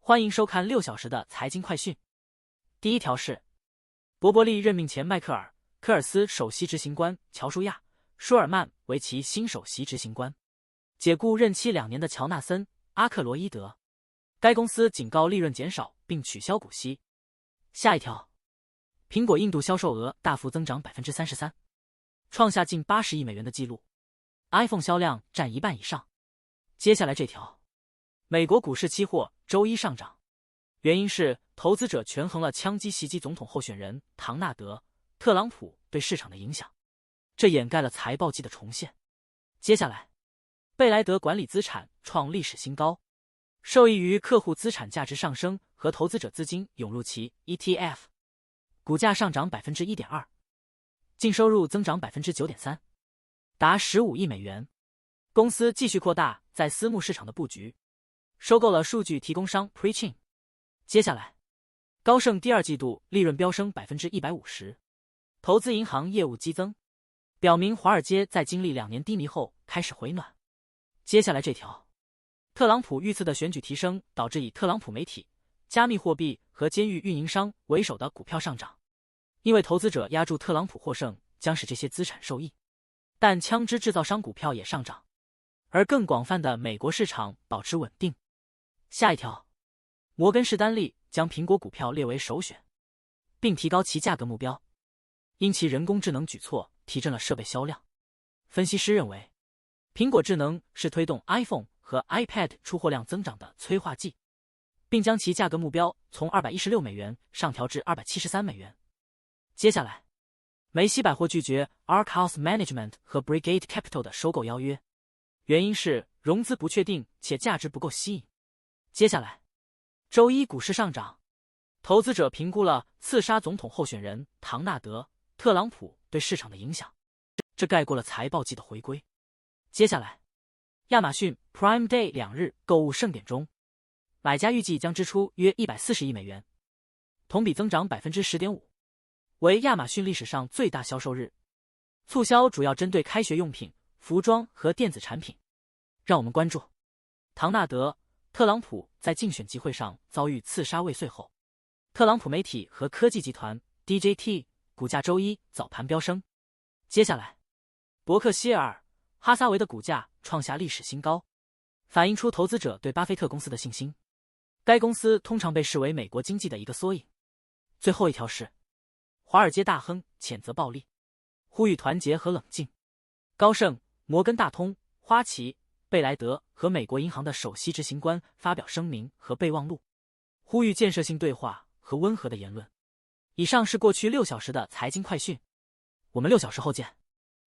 欢迎收看6小时的财经快讯。第一条是，伯伯利任命前迈克尔·科尔斯首席执行官乔舒亚·舒尔曼为其新首席执行官，解雇任期2年的乔纳森·阿克罗伊德。该公司警告利润减少并取消股息。下一条，苹果印度销售额大幅增长 33%， 创下近80亿美元的纪录 ，iPhone 销量占1半以上。接下来这条，美国股市期货周一上涨，原因是投资者权衡了枪击袭击总统候选人唐纳德·特朗普对市场的影响，这掩盖了财报季的重现。接下来，贝莱德管理资产创历史新高，受益于客户资产价值上升和投资者资金涌入其 ETF， 股价上涨 1.2%， 净收入增长 9.3%， 达15亿美元。公司继续扩大在私募市场的布局，收购了数据提供商 Prechain。 接下来，高盛第二季度利润飙升 150%， 投资银行业务激增，表明华尔街在经历2年低迷后开始回暖。接下来这条，特朗普遇刺的选举提升导致以特朗普媒体、加密货币和监狱运营商为首的股票上涨，因为投资者押注特朗普获胜将使这些资产受益。但枪支制造商股票也上涨，而更广泛的美国市场保持稳定。下一条，摩根士丹利将苹果股票列为首选，并提高其价格目标，因其人工智能举措提振了设备销量。分析师认为，苹果智能是推动 iPhone 和 iPad 出货量增长的催化剂，并将其价格目标从216美元上调至273美元。接下来，梅西百货拒绝 Ark House Management 和 Brigade Capital 的收购邀约，原因是融资不确定且价值不够吸引。接下来，周一股市上涨，投资者评估了刺杀总统候选人唐纳德·特朗普对市场的影响，这盖过了财报季的回归。接下来，亚马逊 Prime Day 2日购物盛典中，买家预计将支出约140亿美元，同比增长 10.5%， 为亚马逊历史上最大销售日。促销主要针对开学用品、服装和电子产品。让我们关注唐纳德·特朗普在竞选集会上遭遇刺杀未遂后，特朗普媒体和科技集团 DJT 股价周一早盘飙升。接下来，伯克希尔·哈撒韦的股价创下历史新高，反映出投资者对巴菲特公司的信心。该公司通常被视为美国经济的一个缩影。最后一条是，华尔街大亨谴责暴力，呼吁团结和冷静。高盛、摩根大通、花旗、贝莱德和美国银行的首席执行官发表声明和备忘录，呼吁建设性对话和温和的言论。以上是过去6小时的财经快讯，我们6小时后见。